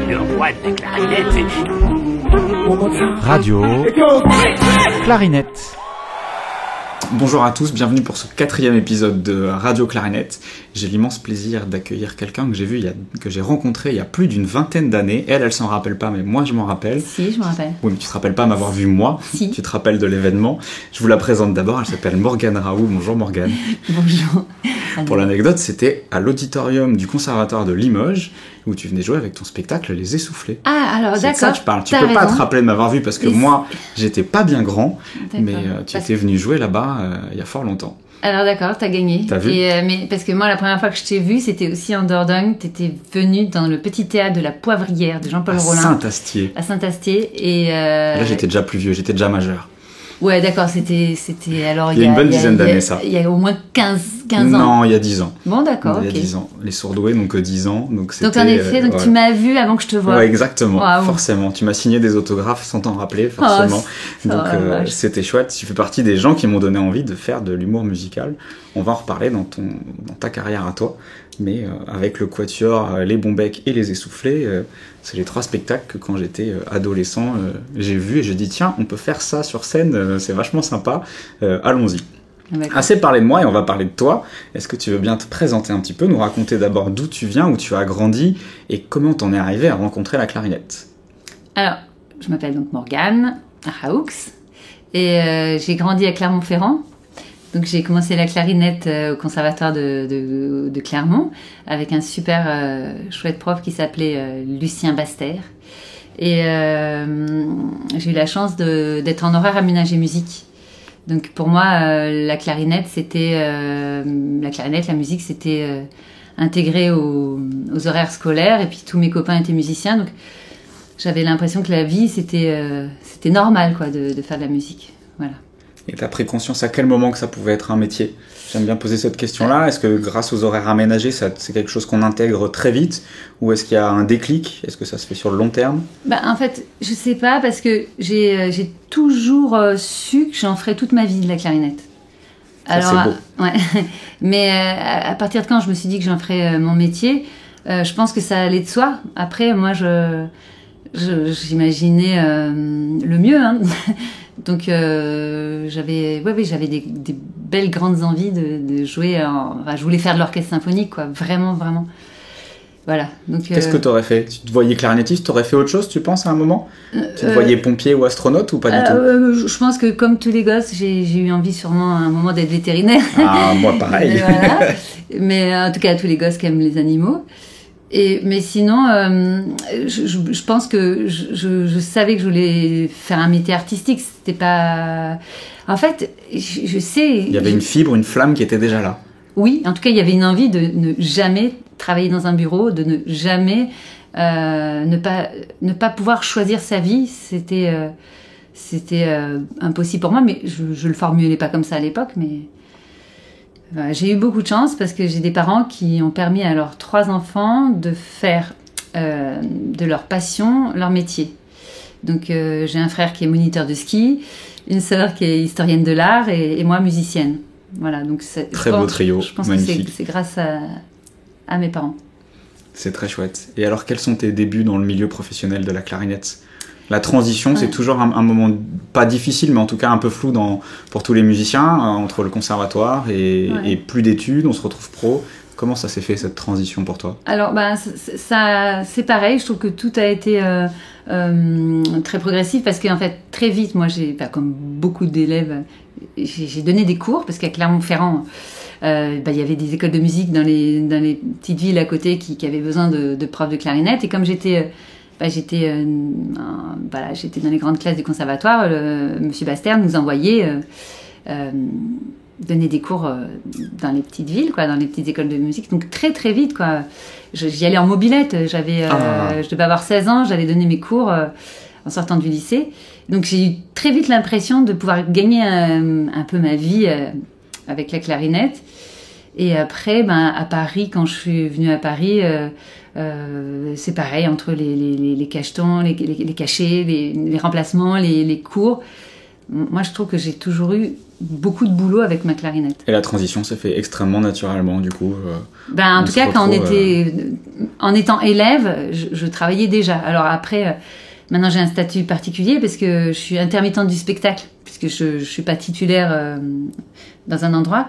Le roi de la clarinette. Radio Clarinette. Bonjour à tous, bienvenue pour ce 4e épisode de Radio Clarinette. J'ai l'immense plaisir d'accueillir quelqu'un que j'ai rencontré il y a plus d'une vingtaine d'années. Elle s'en rappelle pas, mais moi je m'en rappelle. Si, je me rappelle. Oui, mais tu te rappelles pas m'avoir vu moi. Si. Tu te rappelles de l'événement. Je vous la présente d'abord, elle s'appelle Morgane Raoult. Bonjour Morgane. Bonjour. Pour l'anecdote, c'était à l'auditorium du Conservatoire de Limoges, où tu venais jouer avec ton spectacle Les Essoufflés. Ah, alors C'est d'accord. de ça que je parle. Tu peux pas te rappeler de m'avoir vu parce que moi, j'étais pas bien grand, mais tu étais venu jouer là-bas il y a fort longtemps. Alors d'accord, t'as gagné. T'as vu ? Mais parce que moi, la première fois que je t'ai vu, c'était aussi en Dordogne. T'étais venu dans le petit théâtre de la Poivrière de Jean-Paul Rollin. Saint-Astier. À Saint-Astier. Et là, j'étais déjà plus vieux, j'étais déjà majeur. Ouais, d'accord, c'était alors il y a une bonne dizaine d'années, ça. Il y a au moins 15 ans. Non, il y a 10 ans. Bon, d'accord, Il y a 10 ans. Les sourdoués n'ont que 10 ans, donc c'était... Donc en effet, voilà. tu m'as vu avant que je te voie. Ouais, exactement, Wow. Forcément. Tu m'as signé des autographes sans t'en rappeler, forcément. Donc c'était chouette. Tu fais partie des gens qui m'ont donné envie de faire de l'humour musical. On va en reparler dans ta carrière à toi. Mais avec le Quatuor, les Bombecs et les Essoufflés, c'est les 3 spectacles que quand j'étais adolescent, j'ai vu et j'ai dit tiens, on peut faire ça sur scène, c'est vachement sympa, allons-y. D'accord. Assez parlé de moi et on va parler de toi. Est-ce que tu veux bien te présenter un petit peu, nous raconter d'abord d'où tu viens, où tu as grandi et comment t'en es arrivé à rencontrer la clarinette ? Alors, je m'appelle donc Morgane Raoult et j'ai grandi à Clermont-Ferrand. Donc j'ai commencé la clarinette au conservatoire de Clermont avec un super chouette prof qui s'appelait Lucien Baster. Et j'ai eu la chance d'être en horaire aménagé musique. Donc pour moi, la clarinette, la musique, c'était intégré aux horaires scolaires. Et puis tous mes copains étaient musiciens. Donc j'avais l'impression que la vie, c'était normal quoi, de faire de la musique. Voilà. Et t'as pris conscience à quel moment que ça pouvait être un métier ? J'aime bien poser cette question-là. Est-ce que grâce aux horaires aménagés, c'est quelque chose qu'on intègre très vite ? Ou est-ce qu'il y a un déclic ? Est-ce que ça se fait sur le long terme ? En fait, je sais pas parce que j'ai toujours su que j'en ferais toute ma vie de la clarinette. Alors, ça, c'est beau. Ouais. Mais à partir de quand je me suis dit que j'en ferais mon métier, je pense que ça allait de soi. Après, moi, j'imaginais le mieux, hein. Donc j'avais des belles grandes envies de jouer. Je voulais faire de l'orchestre symphonique, quoi. Vraiment, vraiment. Voilà. Donc, qu'est-ce que t'aurais fait ? Tu te voyais clarinettiste, t'aurais fait autre chose, tu penses, à un moment ? Tu te voyais pompier ou astronaute ou pas du tout ? Je pense que comme tous les gosses, j'ai eu envie sûrement à un moment d'être vétérinaire. Ah, moi pareil. Voilà. Mais en tout cas, tous les gosses qui aiment les animaux. Mais sinon, je pense que je savais que je voulais faire un métier artistique. C'était pas... En fait, je sais... Il y avait une fibre, une flamme qui était déjà là. Oui, en tout cas, il y avait une envie de ne jamais travailler dans un bureau, de ne jamais... ne pas pouvoir choisir sa vie. C'était impossible pour moi, mais je le formulais pas comme ça à l'époque, mais... J'ai eu beaucoup de chance parce que j'ai des parents qui ont permis à leurs 3 enfants de faire de leur passion leur métier. Donc j'ai un frère qui est moniteur de ski, une sœur qui est historienne de l'art et moi musicienne. Voilà, donc très beau trio, je pense magnifique. Que c'est grâce à mes parents. C'est très chouette. Et alors quels sont tes débuts dans le milieu professionnel de la clarinette ? La transition, c'est toujours un moment pas difficile, mais en tout cas un peu flou pour tous les musiciens, entre le conservatoire et plus d'études, on se retrouve pro. Comment ça s'est fait, cette transition pour toi ? Alors, ça, c'est pareil, je trouve que tout a été très progressif, parce qu'en fait, très vite, moi, comme beaucoup d'élèves, j'ai donné des cours, parce qu'à Clermont-Ferrand, il y avait des écoles de musique dans les petites villes à côté qui avaient besoin de profs de clarinette, et comme j'étais dans les grandes classes du conservatoire, Monsieur Baster nous envoyait donner des cours dans les petites villes, quoi, dans les petites écoles de musique. Donc très très vite, quoi. J'y allais en mobilette. Je devais avoir 16 ans, j'allais donner mes cours en sortant du lycée. Donc j'ai eu très vite l'impression de pouvoir gagner un peu ma vie avec la clarinette. Et après, à Paris, quand je suis venue à Paris, c'est pareil, entre les cachetons, les cachets, les remplacements, les cours. moi, je trouve que j'ai toujours eu beaucoup de boulot avec ma clarinette. Et la transition s'est fait extrêmement naturellement, du coup. En tout cas, en étant élève, je travaillais déjà. Alors après, maintenant j'ai un statut particulier parce que je suis intermittente du spectacle, puisque je suis pas titulaire dans un endroit,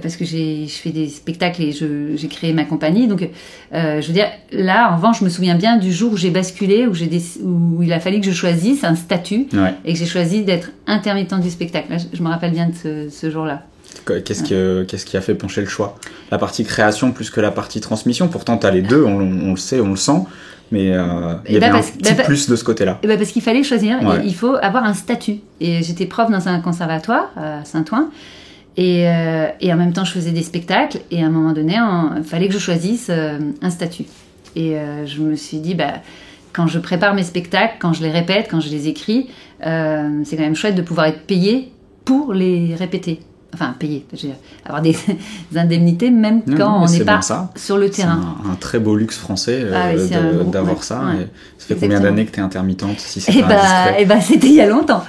parce que je fais des spectacles et j'ai créé ma compagnie. Donc, je veux dire, là, en revanche, je me souviens bien du jour où j'ai basculé, où il a fallu que je choisisse un statut, et que j'ai choisi d'être intermittente du spectacle. Là, je me rappelle bien de ce jour-là. Qu'est-ce qui a fait pencher le choix? La partie création plus que la partie transmission. Pourtant, tu as les deux, on le sait, on le sent. Mais il y avait un petit plus de ce côté-là. Parce qu'il fallait choisir, il faut avoir un statut. Et j'étais prof dans un conservatoire à Saint-Ouen. Et en même temps, je faisais des spectacles. Et à un moment donné, il fallait que je choisisse un statut. Et je me suis dit, quand je prépare mes spectacles, quand je les répète, quand je les écris, c'est quand même chouette de pouvoir être payé pour les répéter. Enfin, payer, je veux dire, avoir des indemnités, même quand on n'est pas sur le terrain. C'est un très beau luxe français d'avoir ça. Ouais. Et ça fait combien d'années que tu es intermittente, si c'est c'était il y a longtemps.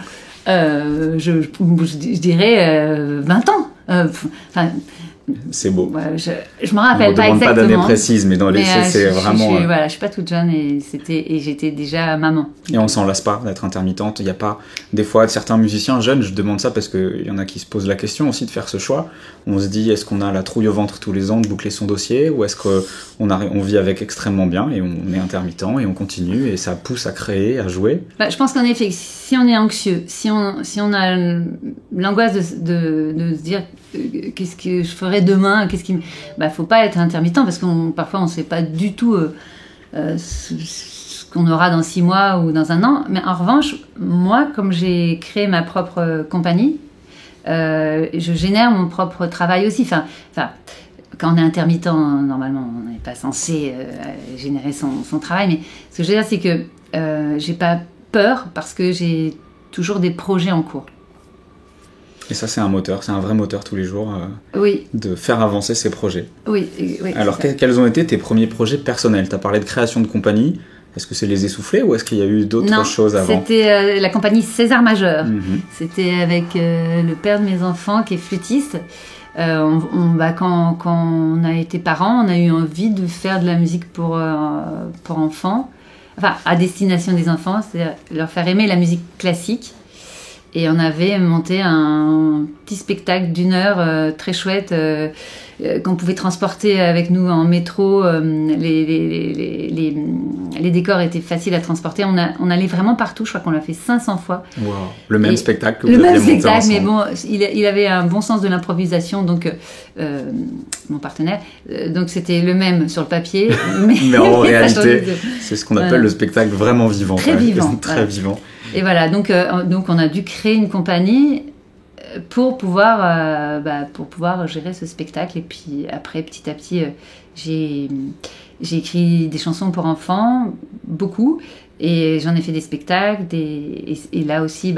Je dirais 20 ans. C'est beau. Ouais, je me rappelle pas exactement. On ne demande pas d'année précise, mais dans les faits, c'est vraiment... je suis pas toute jeune et j'étais déjà maman. Et on s'en lasse pas d'être intermittente. Il y a pas... Des fois, certains musiciens jeunes, je demande ça parce qu'il y en a qui se posent la question aussi de faire ce choix. On se dit, est-ce qu'on a la trouille au ventre tous les ans de boucler son dossier, ou est-ce qu'on vit avec extrêmement bien et on est intermittent et on continue et ça pousse à créer, à jouer? Je pense qu'en effet, si on est anxieux, si on a l'angoisse de se dire qu'est-ce que je ferai demain, faut pas être intermittent parce parfois on sait pas du tout ce qu'on aura dans 6 mois ou dans 1 an. Mais en revanche, moi, comme j'ai créé ma propre compagnie, je génère mon propre travail aussi. Enfin, quand on est intermittent, normalement, on n'est pas censé générer son travail. Mais ce que je veux dire, c'est que j'ai pas peur parce que j'ai toujours des projets en cours. Et ça, c'est un moteur, c'est un vrai moteur tous les jours de faire avancer ces projets. Oui. Alors, quels ont été tes premiers projets personnels? Tu as parlé de création de compagnie. Est-ce que c'est Les Essoufflés ou est-ce qu'il y a eu d'autres choses avant? C'était la compagnie César Majeur. C'était avec le père de mes enfants qui est flûtiste. Quand on a été parents, on a eu envie de faire de la musique pour enfants, enfin à destination des enfants, c'est-à-dire leur faire aimer la musique classique. Et on avait monté un petit spectacle d'1 heure très chouette qu'on pouvait transporter avec nous en métro. Les décors étaient faciles à transporter. On allait vraiment partout. Je crois qu'on l'a fait 500 fois. Wow. Le même spectacle que vous aviez monté ensemble. Mais bon, il avait un bon sens de l'improvisation, donc mon partenaire. Donc c'était le même sur le papier. Mais en réalité, c'est ce qu'on appelle le spectacle vraiment vivant. Très vivant. Très vivant. Et voilà, donc on a dû créer une compagnie pour pouvoir gérer ce spectacle. Et puis après, petit à petit, j'ai écrit des chansons pour enfants, beaucoup, et j'en ai fait des spectacles. Et là aussi,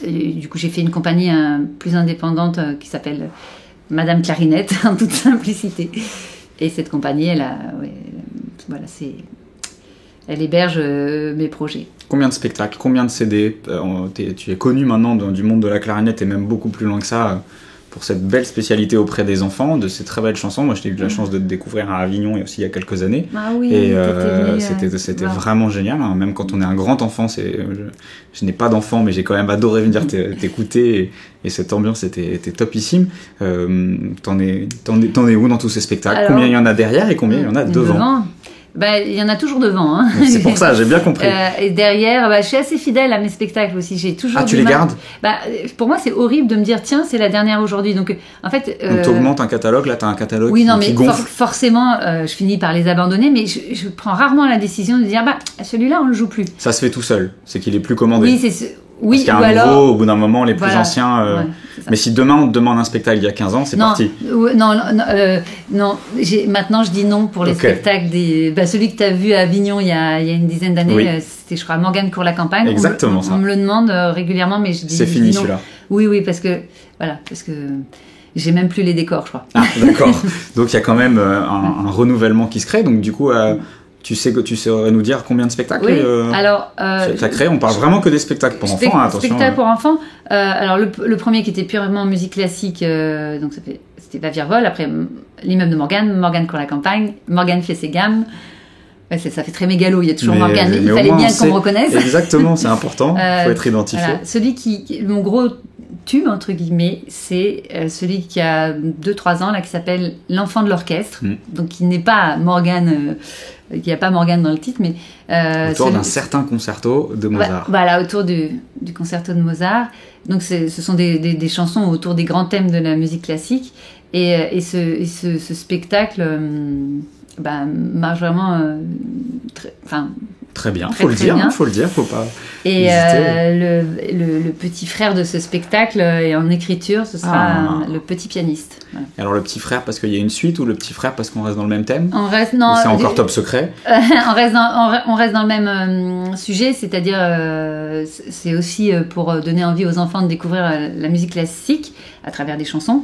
du coup, j'ai fait une compagnie plus indépendante qui s'appelle Madame Clarinette, en toute simplicité. Et cette compagnie, elle héberge mes projets. Combien de spectacles, combien de CD? Tu es connu maintenant du monde de la clarinette et même beaucoup plus loin que ça pour cette belle spécialité auprès des enfants, de ces très belles chansons. Moi, j'ai eu la chance de te découvrir à Avignon il y a quelques années. Ah oui, et c'était vraiment génial. Hein. Même quand on est un grand enfant, je n'ai pas d'enfant, mais j'ai quand même adoré venir t'écouter et cette ambiance était topissime. T'en es où dans tous ces spectacles? Alors, combien il y en a derrière et combien il y en a devant? Il y en a toujours devant. Hein. C'est pour ça, j'ai bien compris. Et derrière, je suis assez fidèle à mes spectacles aussi. J'ai toujours tu les gardes? Pour moi, c'est horrible de me dire, tiens, c'est la dernière aujourd'hui. Donc, en fait... Donc, tu augmentes un catalogue, là, tu as un catalogue qui gonfle. Forcément, je finis par les abandonner, mais je prends rarement la décision de dire, celui-là, on ne le joue plus. Ça se fait tout seul, c'est qu'il est plus commandé. Oui, c'est... Oui, parce qu'il y a un nouveau, au bout d'un moment, les plus anciens... Mais si demain on te demande un spectacle il y a 15 ans, c'est parti. Non, maintenant je dis non pour les spectacles. Celui que tu as vu à Avignon il y a une dizaine d'années, c'était, je crois, Morgane Cour-la-Campagne. Exactement ça. On me le demande régulièrement, mais je dis c'est fini non. Celui-là. Oui, parce que j'ai même plus les décors, je crois. Ah, d'accord. Donc il y a quand même un renouvellement qui se crée. Donc du coup, Tu saurais nous dire combien de spectacles alors, tu as créé? On parle vraiment que des spectacles pour enfants, attention. Spectacles pour enfants. Alors, le premier qui était purement musique classique, donc c'était Va Virevole. Après, l'immeuble de Morgane court la campagne. Morgane fait ses gammes. Ouais, ça fait très mégalo, il y a toujours Morgane. Il fallait bien qu'on me reconnaisse. Exactement, c'est important, il faut être identifié. Voilà. Celui mon gros tube, entre guillemets, c'est celui qui a 2-3 ans, là, qui s'appelle L'Enfant de l'orchestre. Donc, qui n'est pas Morgane... Il n'y a pas Morgane dans le titre, mais... autour d'un certain concerto de Mozart. Voilà, autour du concerto de Mozart. Donc, ce sont des chansons autour des grands thèmes de la musique classique. Et ce spectacle marche vraiment très bien, faut le dire, faut pas et le petit frère de ce spectacle est en écriture, ce sera le petit pianiste. Voilà. Alors le petit frère parce qu'il y a une suite, ou le petit frère parce qu'on reste dans le même thème? Non, c'est encore top secret. on reste dans le même sujet, c'est-à-dire c'est aussi pour donner envie aux enfants de découvrir la musique classique à travers des chansons.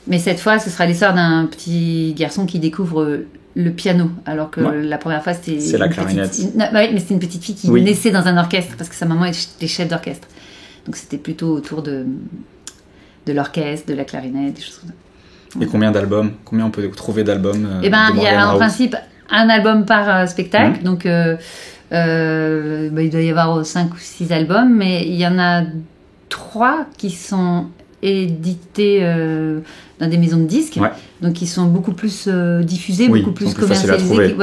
Mais cette fois, ce sera l'histoire d'un petit garçon qui découvre le piano, alors que la première fois, c'était la clarinette. Mais c'était une petite fille qui naissait dans un orchestre, parce que sa maman était chef d'orchestre. Donc c'était plutôt autour de l'orchestre, de la clarinette, des choses comme ça. Et combien d'albums? Combien on peut trouver d'albums? Il y a en principe un album par spectacle, donc il doit y avoir 5 ou 6 albums, mais il y en a 3 qui sont édités dans des maisons de disques, donc qui sont beaucoup plus diffusés, beaucoup plus commercialisés,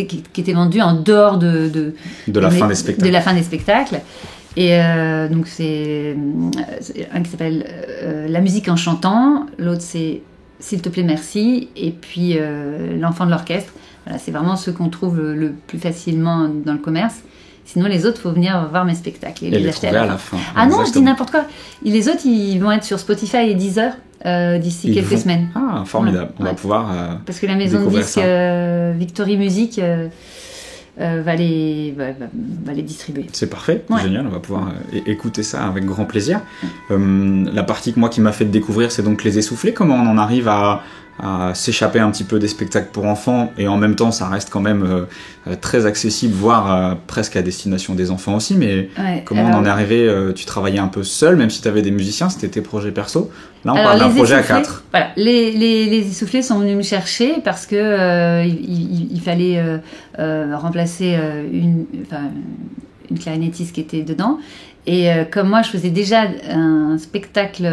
qui étaient vendus en dehors de la fin des spectacles. De la fin des spectacles. Et donc c'est un qui s'appelle La musique en chantant, l'autre c'est S'il te plaît merci, et puis L'enfant de l'orchestre. Voilà, c'est vraiment ceux qu'on trouve le plus facilement dans le commerce. Sinon, les autres, il faut venir voir mes spectacles. Et les trouver à la fin. Ah non, je dis n'importe quoi. Les autres, ils vont être sur Spotify et Deezer d'ici quelques semaines. Ah, formidable. On va pouvoir parce que la maison de disques Victory Music va les distribuer. C'est parfait, génial. On va pouvoir écouter ça avec grand plaisir. La partie moi qui m'a fait découvrir, c'est donc Les Essoufflés. Comment on en arrive à s'échapper un petit peu des spectacles pour enfants, et en même temps ça reste quand même très accessible, voire presque à destination des enfants aussi, mais comment on en est arrivé? Tu travaillais un peu seul, même si tu avais des musiciens, c'était tes projets perso. Là on parle d'un projet à 4. Voilà, les Essoufflés sont venus me chercher parce que il fallait remplacer une clarinettiste qui était dedans. Et comme moi, je faisais déjà un spectacle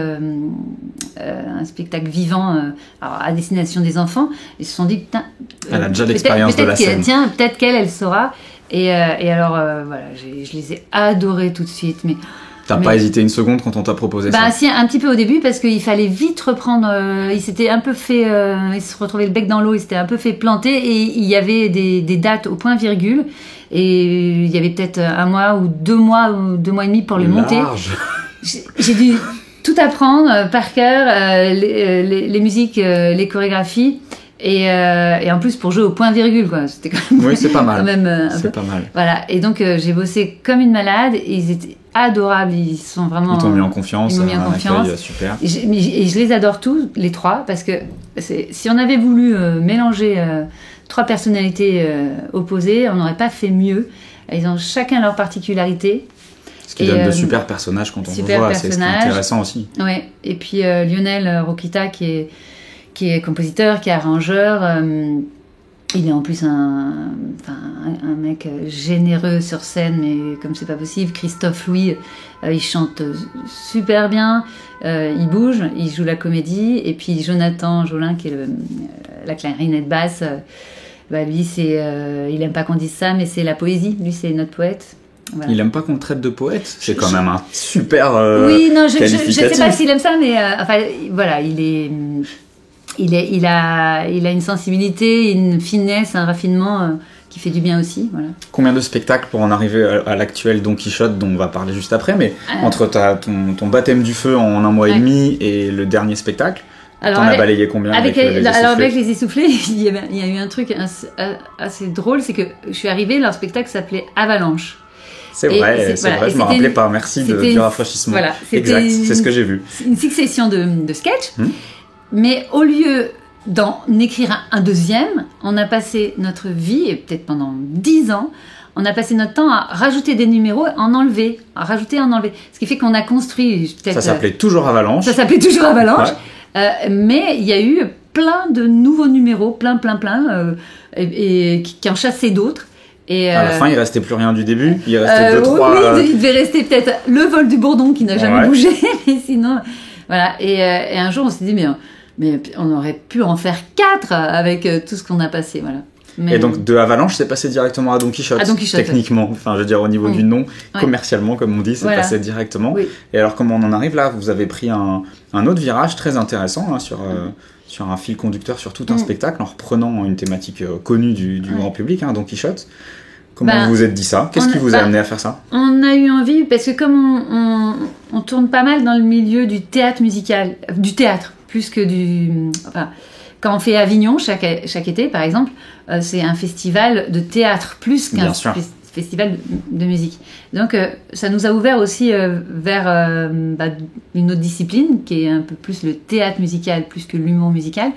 vivant à destination des enfants, ils se sont dit, putain, elle a déjà l'expérience de la scène. Tiens, peut-être qu'elle saura. Et alors, voilà, je les ai adorés tout de suite. Mais t'as pas hésité une seconde quand on t'a proposé ça? Si, un petit peu au début, parce qu'il fallait vite reprendre. Il s'était un peu fait, il se retrouvait le bec dans l'eau, il s'était un peu fait planter, et il y avait des dates au point virgule. Et il y avait peut-être 1 mois ou 2 mois ou 2 mois et demi pour les monter. J'ai dû tout apprendre par cœur, les musiques, les chorégraphies, et en plus pour jouer au point virgule, quoi. C'était quand même. Oui, c'est pas mal. Quand même, c'est pas mal. Voilà. Et donc j'ai bossé comme une malade. Et ils étaient adorables. Ils sont vraiment. Ils t'ont mis en confiance. Ils m'ont mis en confiance. Accueil, super. Et je les adore tous, les 3, parce que si on avait voulu mélanger 3 personnalités opposées, on n'aurait pas fait mieux. Ils ont chacun leur particularité. Ce qui donne de super personnages quand on le voit, c'est intéressant aussi. Ouais. Et puis Lionel Rokita qui est compositeur, qui est arrangeur. Il est en plus un mec généreux sur scène, mais comme c'est pas possible. Christophe Louis, il chante super bien, il bouge, il joue la comédie. Et puis Jonathan Jolin, qui est la clarinette basse, lui, il aime pas qu'on dise ça, mais c'est la poésie. Lui, c'est notre poète. Voilà. Il aime pas qu'on le traite de poète. C'est quand même un super oui, non, je sais pas s'il aime ça, mais voilà, il a une sensibilité, une finesse, un raffinement qui fait du bien aussi. Voilà. Combien de spectacles pour en arriver à l'actuel Don Quichotte, dont on va parler juste après, mais entre ton baptême du feu en 1 mois et demi et le dernier spectacle, t'en as balayé combien avec Les Essoufflés, il y a eu un truc assez drôle, c'est que je suis arrivée, leur spectacle s'appelait Avalanche. C'est vrai, je me rappelais pas. Merci du rafraîchissement. Voilà, exact, c'est ce que j'ai vu. Une succession de sketchs, mais au lieu d'en écrire un deuxième. On a passé notre vie, et peut-être pendant 10 ans, on a passé notre temps à rajouter des numéros, en enlever, à rajouter, en enlever. Ce qui fait qu'on a construit peut-être... Ça s'appelait toujours Avalanche. Ça s'appelait toujours Avalanche. Ouais. Mais il y a eu plein de nouveaux numéros, plein, et qui en chassaient d'autres. Et à la fin, il restait plus rien du début. Il restait 2-3... Oui, il devait rester peut-être le vol du bourdon qui n'a jamais bougé. Mais sinon, voilà. Et un jour, on s'est dit, mais on aurait pu en faire 4 avec tout ce qu'on a passé, voilà. Mais... Et donc de Avalanche, c'est passé directement à Don Quichotte, techniquement. Enfin, je veux dire, au niveau du nom, commercialement, comme on dit, c'est passé directement. Oui. Et alors, comment on en arrive là? Vous avez pris un autre virage très intéressant hein, sur un fil conducteur, sur tout un spectacle, en reprenant une thématique connue du grand public, hein, Don Quichotte. Comment vous vous êtes dit ça? Qu'est-ce qui vous a amené à faire ça? On a eu envie, parce que comme on tourne pas mal dans le milieu du théâtre musical, du théâtre, plus que du... Enfin, quand on fait Avignon, chaque été, par exemple, c'est un festival de théâtre plus qu'un festival de musique. Donc, ça nous a ouvert aussi vers une autre discipline, qui est un peu plus le théâtre musical, plus que l'humour musical.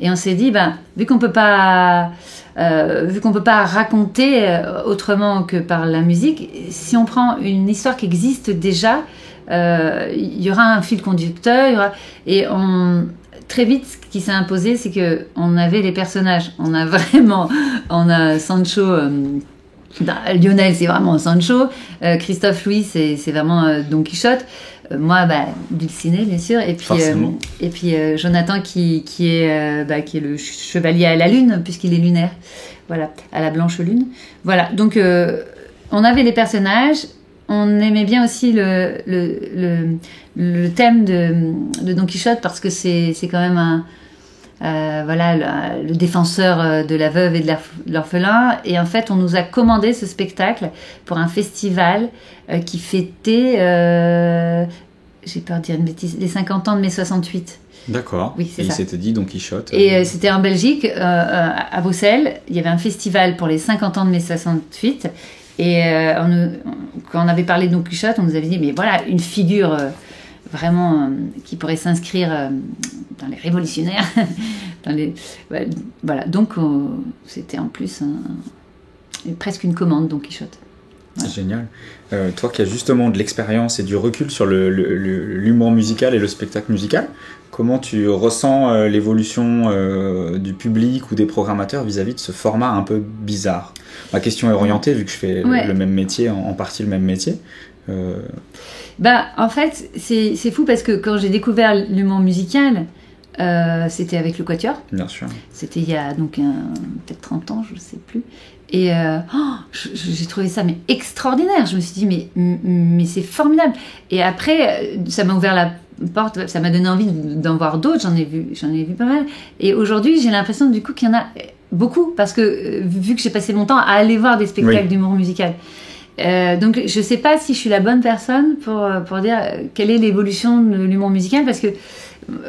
Et on s'est dit, vu qu'on peut pas raconter autrement que par la musique, si on prend une histoire qui existe déjà, il y aura un fil conducteur, très vite, ce qui s'est imposé, c'est que on avait les personnages. On a Sancho, Lionel, c'est vraiment Sancho. Christophe Louis, c'est vraiment Don Quichotte. Moi, Dulcinée, bien sûr. Et puis Jonathan, qui est le chevalier à la lune, puisqu'il est lunaire. Voilà, à la blanche lune. Voilà, donc on avait les personnages. On aimait bien aussi le thème de Don Quichotte parce que c'est quand même le défenseur de la veuve et de l'orphelin. Et en fait, on nous a commandé ce spectacle pour un festival qui fêtait, j'ai peur de dire une bêtise, les 50 ans de mai 68. D'accord. Oui, c'est ça. Il s'était dit Don Quichotte. Et c'était en Belgique, à Bruxelles. Il y avait un festival pour les 50 ans de mai 68. Et quand on avait parlé de Don Quichotte, on nous avait dit, mais voilà, une figure vraiment qui pourrait s'inscrire dans les révolutionnaires. Voilà, donc c'était en plus presque une commande, Don Quichotte. Voilà. C'est génial. Toi qui as justement de l'expérience et du recul sur l'humour musical et le spectacle musical, comment tu ressens l'évolution du public ou des programmateurs vis-à-vis de ce format un peu bizarre? Ma question est orientée, vu que je fais le même métier, en partie le même métier. En fait, c'est fou parce que quand j'ai découvert l'humour musical, c'était avec le Quatuor. Bien sûr. C'était il y a donc peut-être 30 ans, je ne sais plus. Et j'ai trouvé ça extraordinaire. Je me suis dit, mais c'est formidable. Et après, ça m'a ouvert la porte, ça m'a donné envie d'en voir d'autres. J'en ai vu pas mal. Et aujourd'hui, j'ai l'impression du coup qu'il y en a beaucoup, parce que vu que j'ai passé mon temps à aller voir des spectacles d'humour musical. Donc je sais pas si je suis la bonne personne pour dire quelle est l'évolution de l'humour musical, parce que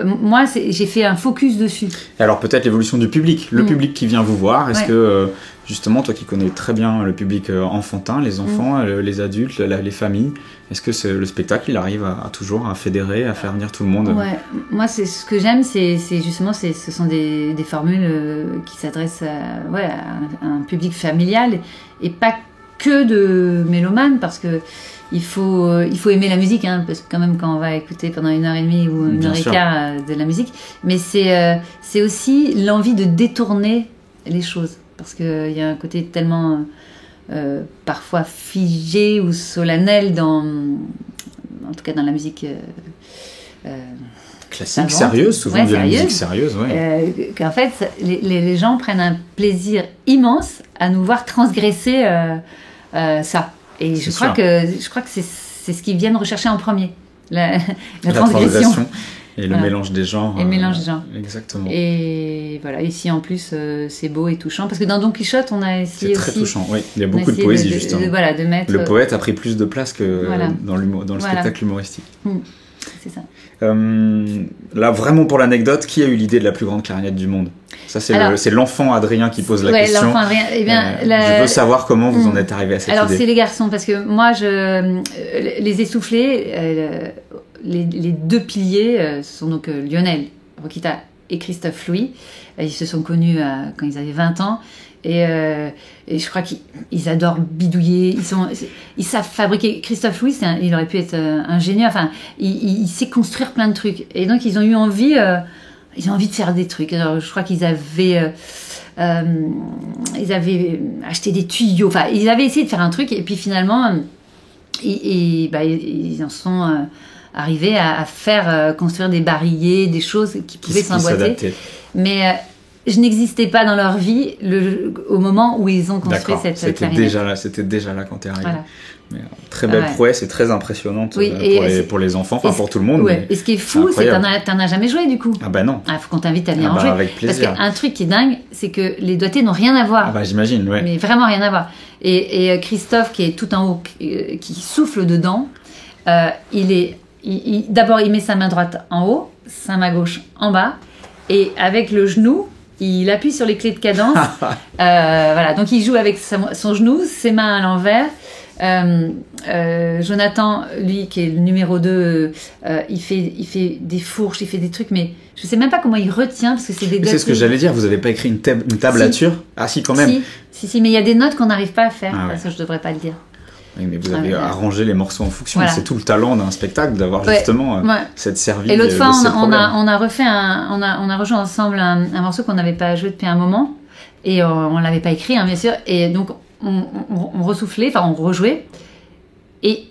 moi j'ai fait un focus dessus. Alors peut-être l'évolution du public, le public qui vient vous voir, est-ce que justement toi qui connais très bien le public enfantin, les enfants, les adultes, les familles, est-ce que le spectacle il arrive à toujours à fédérer, à faire venir tout le monde? Ouais, moi c'est ce que j'aime, c'est justement ce sont des formules qui s'adressent à un public familial et pas que de mélomanes, parce que il faut aimer la musique, hein, parce que quand même quand on va écouter pendant 1h30 ou 1h15 de la musique, mais c'est aussi l'envie de détourner les choses, parce qu'il y a un côté tellement parfois figé ou solennel en tout cas dans la musique classique, sérieuse, souvent de la musique sérieuse, qu'en fait les gens prennent un plaisir immense à nous voir transgresser ça. Et je crois que c'est ce qu'ils viennent rechercher en premier, la transgression. Et le mélange des genres. Et le mélange des genres. Exactement. Et voilà, ici en plus, c'est beau et touchant. Parce que dans Don Quichotte, on a essayé aussi... C'est très touchant, oui. Il y a beaucoup de poésie, justement. De mettre... Le poète a pris plus de place que dans le spectacle humoristique. C'est ça. Là, vraiment pour l'anecdote, qui a eu l'idée de la plus grande clarinette du monde? Ça, c'est l'enfant Adrien qui pose la question. L'enfant Adrien. Eh bien, je veux savoir comment vous en êtes arrivé à cette idée. Alors, c'est les garçons, parce que moi, les essoufflés, les deux piliers, ce sont donc Lionel, Rokita et Christophe Louis. Ils se sont connus quand ils avaient 20 ans. Et je crois qu'ils adorent bidouiller. Ils savent fabriquer. Christophe Louis, il aurait pu être ingénieur. Enfin, il sait construire plein de trucs. Et donc, ils ont eu envie... ils ont envie de faire des trucs. Alors, je crois qu'ils avaient acheté des tuyaux. Enfin, ils avaient essayé de faire un truc. Et puis finalement, ils en sont arrivés à faire construire des barilles, des choses qui pouvaient s'emboîter. Mais je n'existais pas dans leur vie au moment où ils ont construit cette clarinette. C'était déjà là quand tu es arrivé. Voilà. Mais, très belle prouesse et très impressionnante pour les enfants, enfin pour tout le monde. Ouais. Et ce qui est fou, c'est que t'en as jamais joué du coup. Ah bah non. Faut qu'on t'invite à venir en jouer. Avec plaisir. Parce qu'un truc qui est dingue, c'est que les doigtés n'ont rien à voir. Ah bah j'imagine, ouais. Mais vraiment rien à voir. Et Christophe, qui est tout en haut, qui souffle dedans, d'abord il met sa main droite en haut, sa main gauche en bas, et avec le genou, il appuie sur les clés de cadence. Voilà, donc il joue avec son genou, ses mains à l'envers. Jonathan, lui, qui est le numéro 2, il fait des fourches, il fait des trucs, mais je sais même pas comment il retient, parce que c'est des notes. C'est ce que j'allais dire, vous avez pas écrit une tablature? Ah si, quand même. Si, mais il y a des notes qu'on n'arrive pas à faire. Ah ouais. Ça, je devrais pas le dire. Oui, mais vous avez arrangé les morceaux en fonction. Voilà. C'est tout le talent d'un spectacle d'avoir justement cette service. Et l'autre fois, on a rejoué ensemble un morceau qu'on n'avait pas joué depuis un moment, et on l'avait pas écrit, hein, bien sûr. Et donc on ressoufflait, enfin on rejouait, et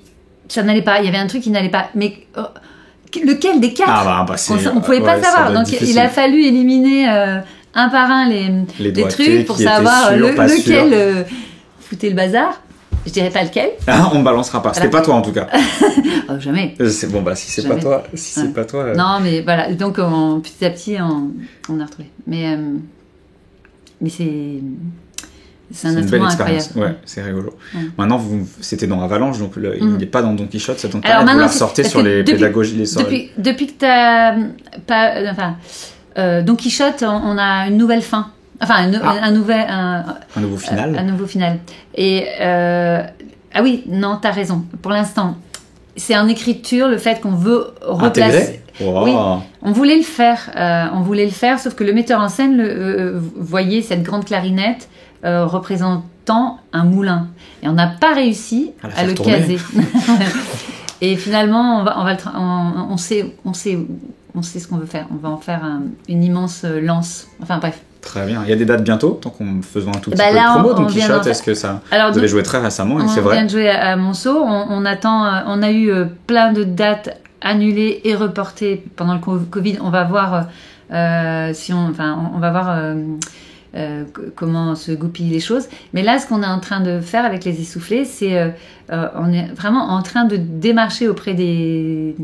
ça n'allait pas. Il y avait un truc qui n'allait pas. Mais lequel des quatre? On pouvait pas savoir. Donc il a fallu éliminer un par un les trucs pour savoir lequel foutait le bazar. Je dirais pas lequel. Ah, on balancera pas. C'était pas toi en tout cas. Oh, jamais. C'est bon, bah si c'est pas toi, c'est pas toi. Non, mais voilà. Donc petit à petit, on a retrouvé. Mais c'est un instrument incroyable. Ouais, c'est rigolo. Ouais. Maintenant, c'était dans Avalanche, donc il n'est pas dans Don Quichotte, cette antenne. Vous la ressortez sur les pédagogies. Depuis que t'as pas, Don Quichotte, on a une nouvelle fin. Enfin, un nouveau final. Un nouveau final. Et ah oui, non, t'as raison. Pour l'instant, c'est en écriture le fait qu'on veut replacer. Wow. Oui, on voulait le faire, sauf que le metteur en scène voyait cette grande clarinette représentant un moulin, et on n'a pas réussi à le caser. Et finalement, on sait ce qu'on veut faire. On va en faire une immense lance. Enfin bref. Très bien. Il y a des dates bientôt, tant qu'on faisait un tout petit peu de promo. Donc Quichotte, est-ce que ça vous avez joué très récemment? C'est vrai. On vient de jouer à Monceau. On attend. On a eu plein de dates annulées et reportées pendant le Covid. On va voir on va voir comment se goupillent les choses. Mais là, ce qu'on est en train de faire avec les Essoufflés, c'est on est vraiment en train de démarcher auprès des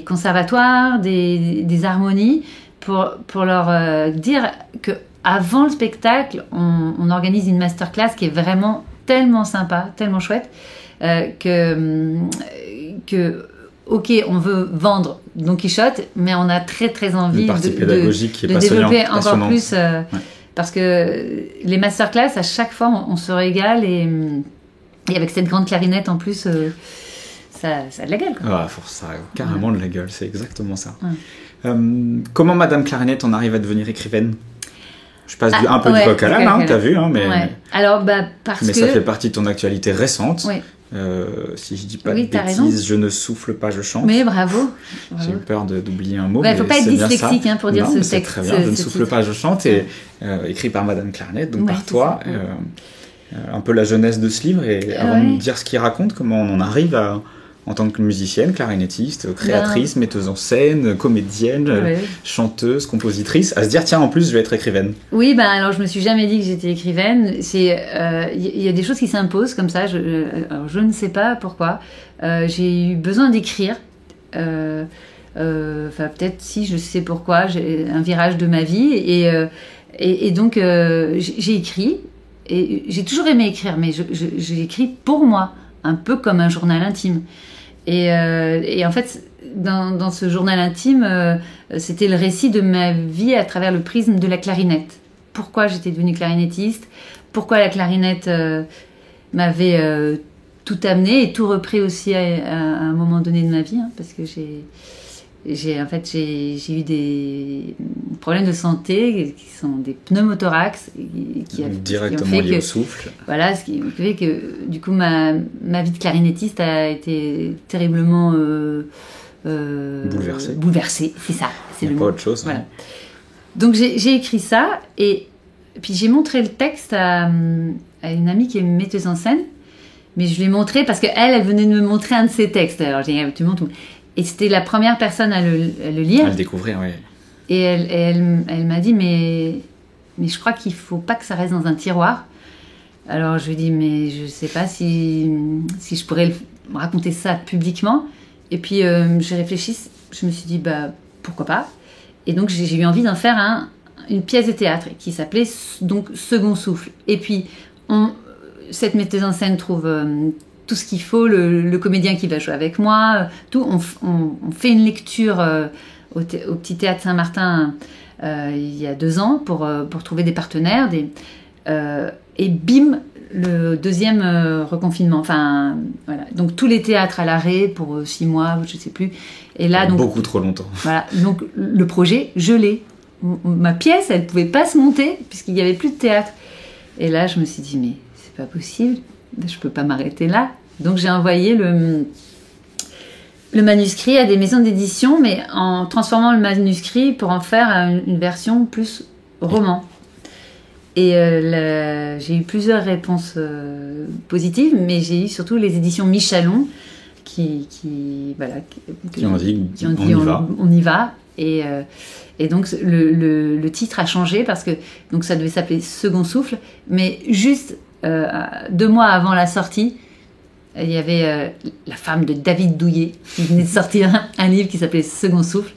conservatoires, des harmonies, pour leur dire que avant le spectacle, on organise une masterclass qui est vraiment tellement sympa, tellement chouette, que ok, on veut vendre Don Quichotte, mais on a très très envie de développer encore plus, parce que les masterclass, à chaque fois, on se régale, et avec cette grande clarinette en plus, ça a de la gueule, quoi. Ça a carrément de la gueule, c'est exactement ça. Comment Madame Clarinette en arrive à devenir écrivaine? Je passe un peu du coq à l'âne, t'as vu, mais alors mais ça fait partie de ton actualité récente. Oui. Si je dis pas de bêtises, je ne souffle pas, je chante. Mais bravo. J'ai eu peur d'oublier un mot. Il ne faut pas être dyslexique pour dire ce texte. C'est très bien. Je ne souffle pas, je chante, et écrit par Madame Clarinette, donc par toi. Un peu la jeunesse de ce livre, et avant de dire ce qu'il raconte, comment on en arrive en tant que musicienne, clarinettiste, créatrice, metteuse en scène, comédienne, chanteuse, compositrice, à se dire tiens, en plus je vais être écrivaine. Oui, alors je me suis jamais dit que j'étais écrivaine. Il y a des choses qui s'imposent comme ça. Alors je ne sais pas pourquoi. J'ai eu besoin d'écrire. Peut-être si, je sais pourquoi. J'ai un virage de ma vie, et donc j'ai écrit. Et j'ai toujours aimé écrire, mais j'ai écrit pour moi, un peu comme un journal intime. Et en fait, dans ce journal intime, c'était le récit de ma vie à travers le prisme de la clarinette. Pourquoi j'étais devenue clarinettiste, pourquoi la clarinette m'avait tout amené et tout repris aussi à un moment donné de ma vie, parce que j'ai eu problèmes de santé, qui sont des pneumothorax, directement liés au souffle. Voilà, ce qui fait que du coup ma vie de clarinettiste a été terriblement bouleversée. C'est ça, c'est le mot. Pas autre chose. Voilà. Donc j'ai écrit ça et puis j'ai montré le texte à une amie qui est metteuse en scène, mais je lui ai montré parce qu'elle venait de me montrer un de ses textes. Alors j'ai dit, tu montres. Et c'était la première personne à le lire. À le découvrir, oui. Et elle m'a dit, mais je crois qu'il ne faut pas que ça reste dans un tiroir. Alors je lui ai dit, mais je ne sais pas si je pourrais raconter ça publiquement. Et puis j'ai réfléchi, je me suis dit, pourquoi pas. Et donc j'ai eu envie d'en faire une pièce de théâtre qui s'appelait donc Second Souffle. Et puis cette metteuse en scène trouve tout ce qu'il faut, le comédien qui va jouer avec moi, tout. On fait une lecture au Petit Théâtre Saint-Martin il y a 2 ans pour trouver des partenaires. Et bim, le deuxième reconfinement. Enfin, voilà. Donc tous les théâtres à l'arrêt pour 6 mois, je ne sais plus. Et là, donc, beaucoup trop longtemps. Voilà. Donc le projet, je l'ai. Ma pièce, elle ne pouvait pas se monter puisqu'il n'y avait plus de théâtre. Et là, je me suis dit, mais c'est pas possible. Je ne peux pas m'arrêter là. Donc j'ai envoyé le manuscrit à des maisons d'édition, mais en transformant le manuscrit pour en faire une version plus roman. Et j'ai eu plusieurs réponses positives, mais j'ai eu surtout les éditions Michalon qui ont dit on y va. Et donc le titre a changé parce que donc ça devait s'appeler Second Souffle, mais juste 2 mois avant la sortie, il y avait la femme de David Douillet qui venait de sortir un livre qui s'appelait Second Souffle.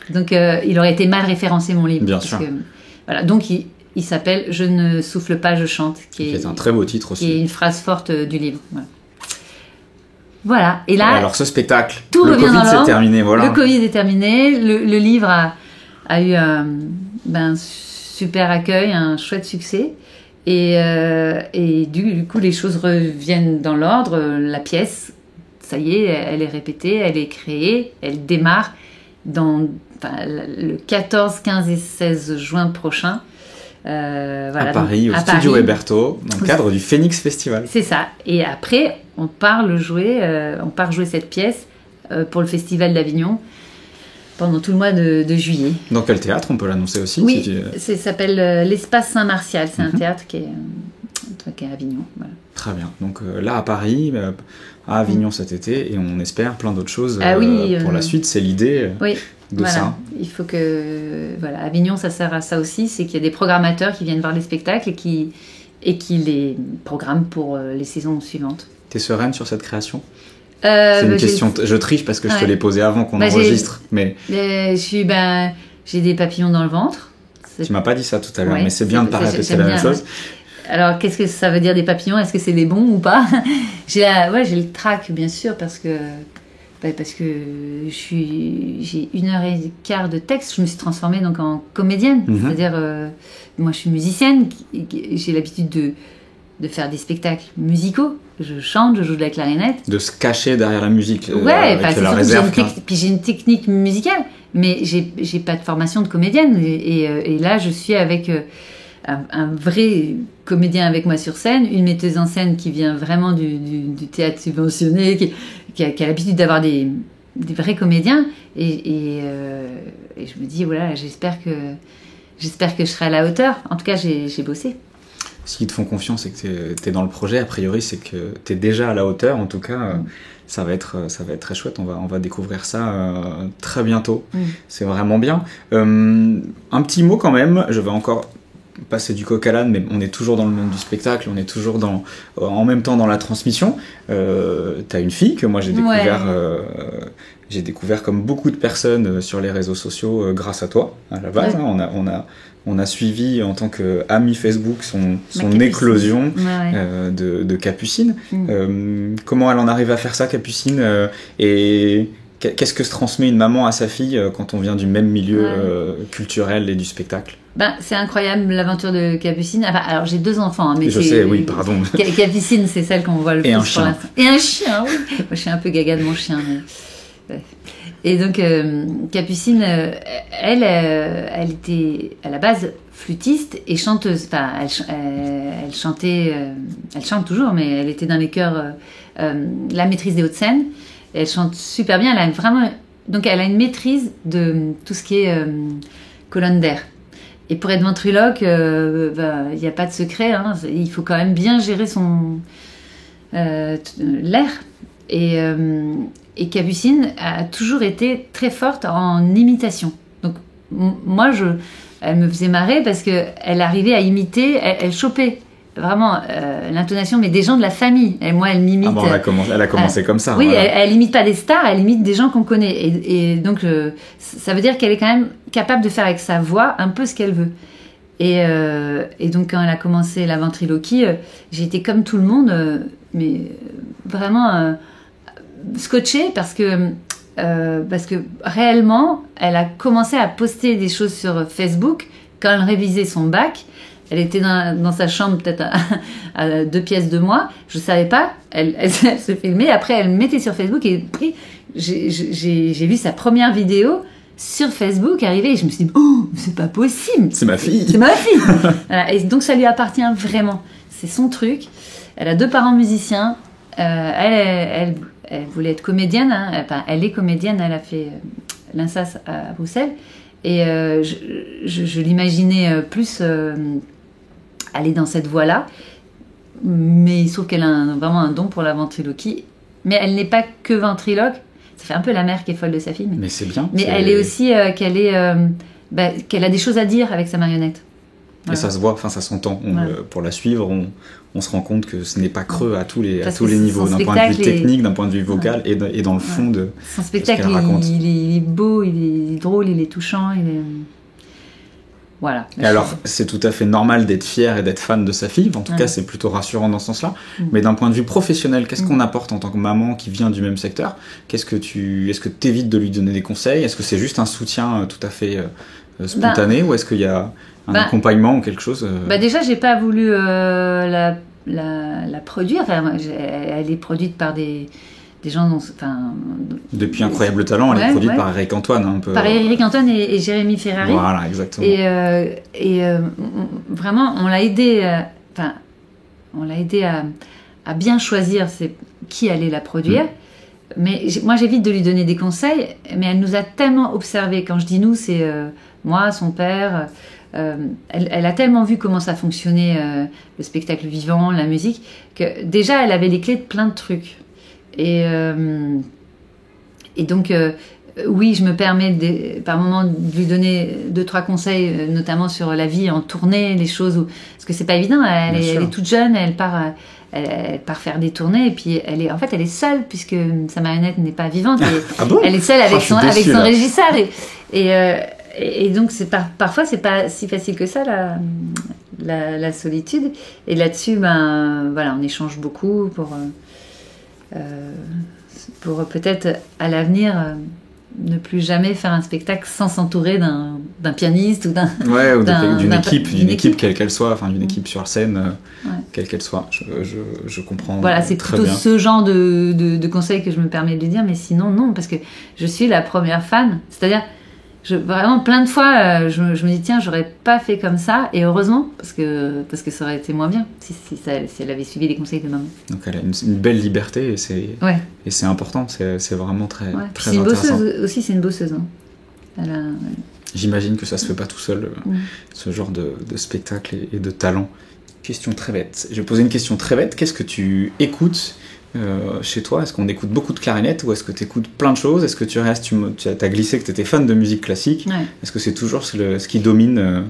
Donc il aurait été mal référencé, mon livre. Bien sûr. Voilà, donc il s'appelle Je ne souffle pas, je chante, qui est un très beau titre aussi. Qui est une phrase forte du livre. Voilà. Et là, alors ce spectacle, tout le revient Covid dans l'ordre. s'est terminé. Voilà. Le Covid est terminé. Le livre a eu un super accueil, un chouette succès. Et du coup, les choses reviennent dans l'ordre. La pièce, ça y est, elle est répétée, elle est créée, elle démarre le 14, 15 et 16 juin prochain. À Paris, au Studio Héberto, dans le cadre du Phoenix Festival. C'est ça. Et après, on part jouer cette pièce pour le Festival d'Avignon pendant tout le mois de juillet. Dans quel théâtre, on peut l'annoncer aussi? Oui, ça s'appelle l'Espace Saint-Martial. C'est un théâtre qui est à Avignon. Voilà. Très bien. Donc là, à Paris, à Avignon cet été, et on espère plein d'autres choses pour la suite. C'est l'idée de ça. Il faut que... Avignon, ça sert à ça aussi. C'est qu'il y a des programmateurs qui viennent voir les spectacles et qui les programment pour les saisons suivantes. T'es sereine sur cette création? C'est une question, je triche parce que je te l'ai posée avant qu'on enregistre. J'ai des papillons dans le ventre. Tu m'as pas dit ça tout à l'heure, mais c'est bien de pas répéter la même chose. Alors, qu'est-ce que ça veut dire des papillons? Est-ce que c'est des bons ou pas? J'ai le trac, bien sûr, parce que j'ai 1h15 de texte. Je me suis transformée donc en comédienne. C'est-à-dire, moi, je suis musicienne. J'ai l'habitude de faire des spectacles musicaux. Je chante, je joue de la clarinette. De se cacher derrière la musique. Avec la réserve. Puis j'ai une technique musicale, mais j'ai pas de formation de comédienne. Et là, je suis avec un vrai comédien avec moi sur scène, une metteuse en scène qui vient vraiment du théâtre subventionné, qui a l'habitude d'avoir des vrais comédiens. Et je me dis, voilà, j'espère que je serai à la hauteur. En tout cas, j'ai bossé. S'ils te font confiance et que t'es dans le projet, a priori, c'est que t'es déjà à la hauteur. En tout cas, ça va être très chouette. On va découvrir ça très bientôt. C'est vraiment bien. Un petit mot quand même. Je vais encore passer du coq à l'âne, mais on est toujours dans le monde du spectacle. On est toujours en même temps dans la transmission. T'as une fille que moi j'ai découvert. J'ai découvert comme beaucoup de personnes sur les réseaux sociaux grâce à toi à la base. On a suivi en tant qu'ami Facebook son éclosion de Capucine. Comment elle en arrive à faire ça, Capucine, et qu'est-ce que se transmet une maman à sa fille quand on vient du même milieu culturel et du spectacle? C'est incroyable l'aventure de Capucine. Enfin, alors j'ai 2 enfants, mais je sais, oui, pardon. Capucine, c'est celle qu'on voit le plus pour l'instant. Et un chien, oui. Moi, je suis un peu gaga de mon chien. Mais... Et donc, Capucine, elle était à la base flûtiste et chanteuse. Enfin, elle chantait, elle chante toujours, mais elle était dans les chœurs, la maîtrise des Hauts-de-Seine. Elle chante super bien. Donc, elle a une maîtrise de tout ce qui est colonne d'air. Et pour être ventriloque, il n'y a pas de secret. Hein, il faut quand même bien gérer l'air. Et Capucine a toujours été très forte en imitation. Donc moi, elle me faisait marrer parce qu'elle arrivait à imiter, elle chopait vraiment l'intonation, mais des gens de la famille. Et moi, elle m'imite. Ah bon, elle a commencé comme ça. Oui, voilà. elle imite pas des stars, elle imite des gens qu'on connaît. Et donc, ça veut dire qu'elle est quand même capable de faire avec sa voix un peu ce qu'elle veut. Et donc, quand elle a commencé la ventriloquie, j'ai été comme tout le monde, mais vraiment scotchée parce que réellement, elle a commencé à poster des choses sur Facebook quand elle révisait son bac. Elle était dans sa chambre peut-être à 2 pièces de moi. Je ne savais pas. Elle se filmait. Après, elle mettait sur Facebook. Et j'ai vu sa première vidéo sur Facebook arriver. Et je me suis dit, oh, c'est pas possible. C'est ma fille. C'est ma fille. Voilà. Et donc, ça lui appartient vraiment. C'est son truc. Elle a 2 parents musiciens. Elle voulait être comédienne. Hein. Enfin, elle est comédienne. Elle a fait l'INSAS à Bruxelles. Et je l'imaginais plus aller dans cette voie-là. Mais il se trouve qu'elle a vraiment un don pour la ventriloquie. Mais elle n'est pas que ventriloque. Ça fait un peu la mère qui est folle de sa fille. Mais c'est bien. Mais elle est aussi qu'elle a des choses à dire avec sa marionnette. Voilà. Et ça se voit, enfin ça s'entend. Pour la suivre, on se rend compte que ce n'est pas creux à tous les niveaux, d'un point de vue technique, d'un point de vue vocal et dans le fond de son spectacle. Ce qu'elle raconte. Il est beau, il est drôle, il est touchant, Voilà. Et alors, c'est tout à fait normal d'être fier et d'être fan de sa fille. En tout cas, c'est plutôt rassurant dans ce sens-là. Mais d'un point de vue professionnel, qu'est-ce qu'on apporte en tant que maman qui vient du même secteur ? Est-ce que tu évites de lui donner des conseils ? Est-ce que c'est juste un soutien tout à fait spontané ou est-ce qu'il y a un accompagnement ou quelque chose Déjà, j'ai pas voulu la produire. Enfin, elle est produite par des gens depuis Incroyable Talent, elle est produite par Eric Antoine un peu. Par Eric Antoine et Jérémy Ferrari. Voilà, exactement. Et vraiment, on l'a aidé. À bien choisir qui allait la produire. Mais moi, j'évite de lui donner des conseils. Mais elle nous a tellement observés. Quand je dis nous, c'est moi, son père. Elle a tellement vu comment ça fonctionnait, le spectacle vivant, la musique, que déjà, elle avait les clés de plein de trucs. Et donc, oui, je me permets par moment de lui donner 2-3 conseils, notamment sur la vie en tournée, les choses parce que c'est pas évident. Elle est toute jeune, elle part faire des tournées et puis elle est seule puisque sa marionnette n'est pas vivante. Ah bon ? Elle est seule avec son régisseur et donc parfois c'est pas si facile que ça la solitude. Et là-dessus, on échange beaucoup pour peut-être à l'avenir ne plus jamais faire un spectacle sans s'entourer d'un pianiste ou d'une équipe quelle qu'elle soit, d'une équipe sur scène quelle qu'elle soit. Je comprends. Voilà, c'est plutôt ce genre de conseils que je me permets de lui dire, mais sinon non, parce que je suis la première fan. C'est-à-dire, vraiment plein de fois, je me dis tiens, j'aurais pas fait comme ça, et heureusement parce que ça aurait été moins bien si elle avait suivi les conseils de maman. Donc elle a une belle liberté et c'est important, c'est vraiment très très c'est intéressant. Aussi, c'est une bosseuse. Hein. J'imagine que ça se fait pas tout seul, ce genre de spectacle et de talent. Question très bête. Je vais poser une question très bête. Qu'est-ce que tu écoutes chez toi? Est-ce qu'on écoute beaucoup de clarinette ou est-ce que tu écoutes plein de choses? Est-ce que tu as glissé que tu étais fan de musique classique? Est-ce que c'est toujours ce qui domine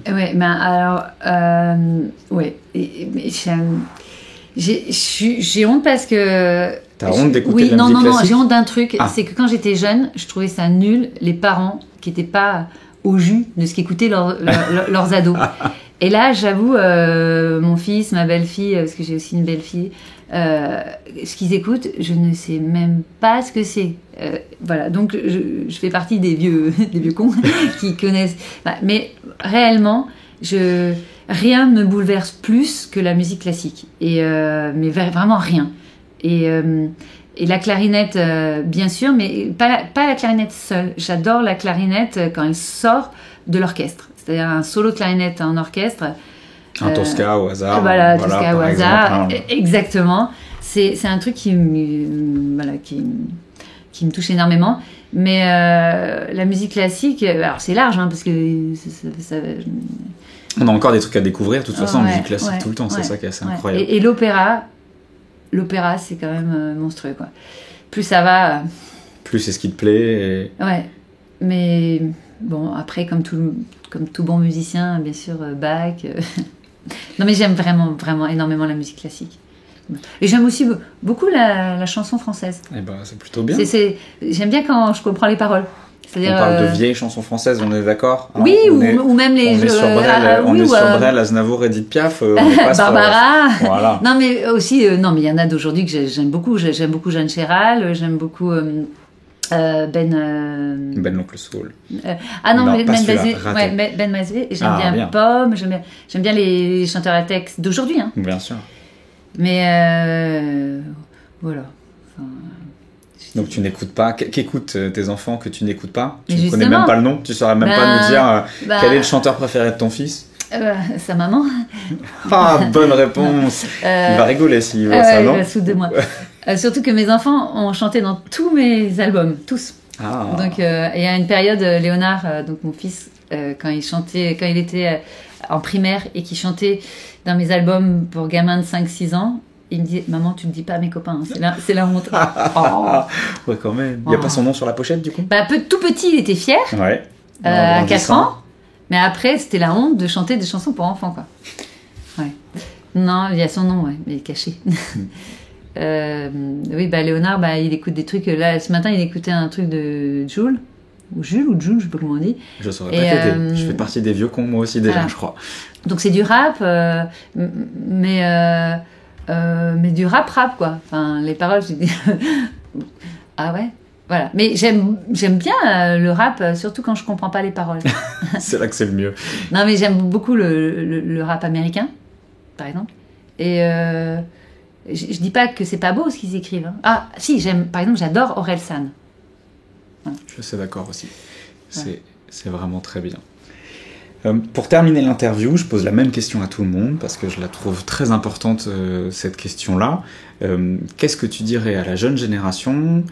j'ai honte parce que... T'as honte d'écouter de la musique classique? Non, j'ai honte d'un truc. C'est que quand j'étais jeune, je trouvais ça nul, les parents qui n'étaient pas au jus de ce qu'écoutaient leurs ados. Et là, j'avoue, mon fils, ma belle-fille, parce que j'ai aussi une belle-fille, ce qu'ils écoutent, je ne sais même pas ce que c'est. Voilà, donc je fais partie des vieux cons qui connaissent. Mais réellement, rien ne me bouleverse plus que la musique classique. Mais vraiment rien. Et Et la clarinette, bien sûr, mais pas la clarinette seule. J'adore la clarinette quand elle sort de l'orchestre. C'est-à-dire un solo de clarinette en orchestre. Un Tosca au hasard. Voilà, Tosca au hasard. Exemple. Exactement. C'est un truc qui me touche énormément. Mais la musique classique, alors c'est large, hein, parce que on a encore des trucs à découvrir, de toute façon, en musique classique tout le temps. C'est ça qui est assez incroyable. Et l'opéra, c'est quand même monstrueux, quoi. Plus ça va... plus c'est ce qui te plaît. Ouais, mais bon, après, comme tout bon musicien, bien sûr, Bach... Non, mais j'aime vraiment énormément la musique classique. Et j'aime aussi beaucoup la chanson française. Eh ben, c'est plutôt bien. J'aime bien quand je comprends les paroles. On parle de vieilles chansons françaises, on est d'accord, hein? Oui, ou même les... On est sur Brel, on est sur Brel, Aznavour, Edith Piaf, on passe Barbara. Voilà. Non, mais aussi, mais il y en a d'aujourd'hui que j'aime beaucoup. J'aime beaucoup Jeanne Chéral, j'aime beaucoup Ben l'oncle Soul. Ben Mazé. J'aime bien Pomme, j'aime bien les chanteurs à texte d'aujourd'hui. Hein. Bien sûr. Mais voilà. Donc tu n'écoutes pas, qu'écoutent tes enfants que tu n'écoutes pas? Tu ne connais même pas le nom? Tu saurais même pas nous dire quel est le chanteur préféré de ton fils? Sa maman. Ah, bonne réponse. Il va rigoler s'il voit ça, non? Il va se foutre de moi. Surtout que mes enfants ont chanté dans tous mes albums, tous. Ah. Donc il y a une période, Léonard, donc mon fils, quand il était en primaire et qu'il chantait dans mes albums pour gamins de 5-6 ans, il me dit, maman, tu ne le dis pas à mes copains, hein, c'est la honte. Ouais, quand même. Il n'y a pas son nom sur la pochette, du coup? Tout petit, il était fier, à 4 ans, mais après, c'était la honte de chanter des chansons pour enfants, quoi. Ouais. Non, il y a son nom, mais caché. Oui, Léonard, il écoute des trucs. Là, ce matin, il écoutait un truc de Jules, ou Jules, je sais pas comment on dit. Je saurais pas t'aider. Je fais partie des vieux cons, moi aussi, déjà, je crois. Donc, c'est du rap, mais du rap, quoi. Enfin, les paroles, je dis... Ah ouais? Voilà. Mais j'aime bien le rap, surtout quand je comprends pas les paroles. C'est là que c'est le mieux. Non, mais j'aime beaucoup le rap américain, par exemple. Et je dis pas que c'est pas beau ce qu'ils écrivent. Hein. Ah, si, par exemple, j'adore Orelsan. Voilà. Je suis d'accord aussi. C'est vraiment très bien. Pour terminer l'interview, je pose la même question à tout le monde parce que je la trouve très importante, cette question-là. Qu'est-ce que tu dirais à la jeune génération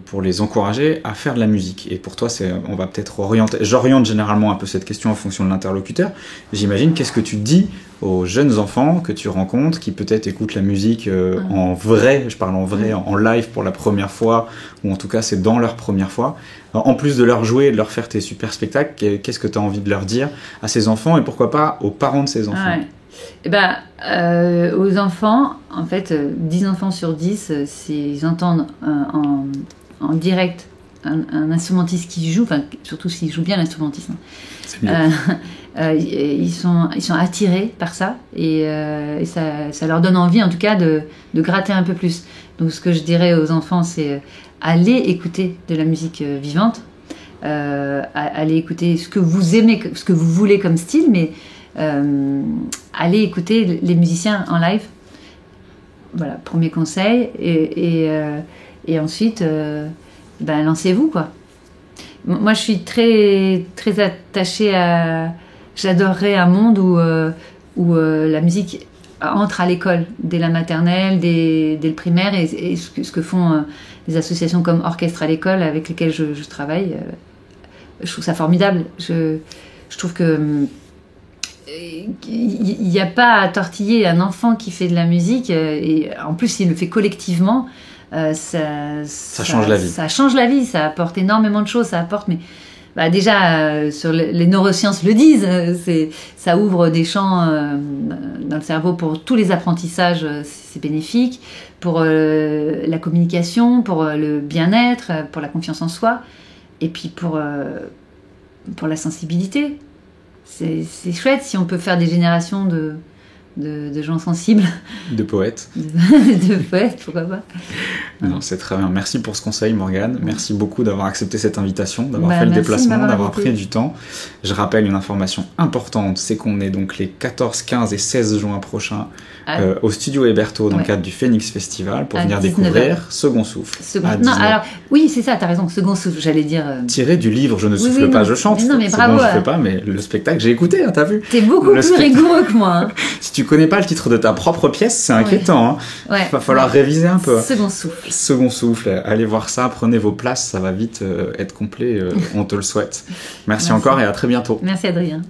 pour les encourager à faire de la musique? Et pour toi, on va peut-être orienter... J'oriente généralement un peu cette question en fonction de l'interlocuteur. J'imagine, qu'est-ce que tu dis aux jeunes enfants que tu rencontres, qui peut-être écoutent la musique en vrai, je parle en vrai, en live pour la première fois, ou en tout cas c'est dans leur première fois, en plus de leur jouer et de leur faire tes super spectacles, qu'est-ce que tu as envie de leur dire à ces enfants, et pourquoi pas aux parents de ces enfants? Aux enfants, en fait, 10 enfants sur 10, s'ils entendent en direct un instrumentiste qui joue, enfin, surtout s'il joue bien l'instrumentiste, c'est mieux. ils sont attirés par ça, et ça leur donne envie, en tout cas, de gratter un peu plus. Donc, ce que je dirais aux enfants, c'est aller écouter de la musique vivante, aller écouter ce que vous aimez, ce que vous voulez comme style, mais allez écouter les musiciens en live. Voilà, premier conseil. Et ensuite, lancez-vous, quoi. Moi, je suis très, très attachée à... J'adorerais un monde où la musique entre à l'école, dès la maternelle, dès le primaire, et ce que font les associations comme Orchestre à l'école, avec lesquelles je travaille. Je trouve ça formidable. Je trouve que il n'y a pas à tortiller un enfant qui fait de la musique, et en plus s'il le fait collectivement, ça change la vie. Ça change la vie, ça apporte énormément de choses, ça apporte, mais déjà sur les neurosciences le disent, ça ouvre des champs dans le cerveau pour tous les apprentissages, c'est bénéfique, pour la communication, pour le bien-être, pour la confiance en soi, et puis pour la sensibilité. C'est chouette si on peut faire des générations de gens sensibles. De poètes. De poètes, pourquoi pas. Non, c'est très bien. Merci pour ce conseil, Morgane. Merci beaucoup d'avoir accepté cette invitation, d'avoir fait le déplacement, d'avoir pris du temps. Je rappelle une information importante, c'est qu'on est donc les 14, 15 et 16 juin prochains au Studio Héberto dans le cadre du Phoenix Festival pour venir découvrir Second Souffle. Non, alors, oui, c'est ça, t'as raison, Second Souffle, j'allais dire... Tiré du livre Je ne souffle pas, je chante. Non, mais bravo. Bon, je fais pas, mais le spectacle, j'ai écouté, hein, t'as vu. T'es beaucoup plus rigoureux que moi. Hein. Si tu connais pas le titre de ta propre pièce, c'est inquiétant. Hein. Va falloir réviser un peu. Second Souffle. Second Souffle, allez voir ça, prenez vos places, ça va vite être complet, on te le souhaite. Merci encore et à très bientôt. Merci Adrien.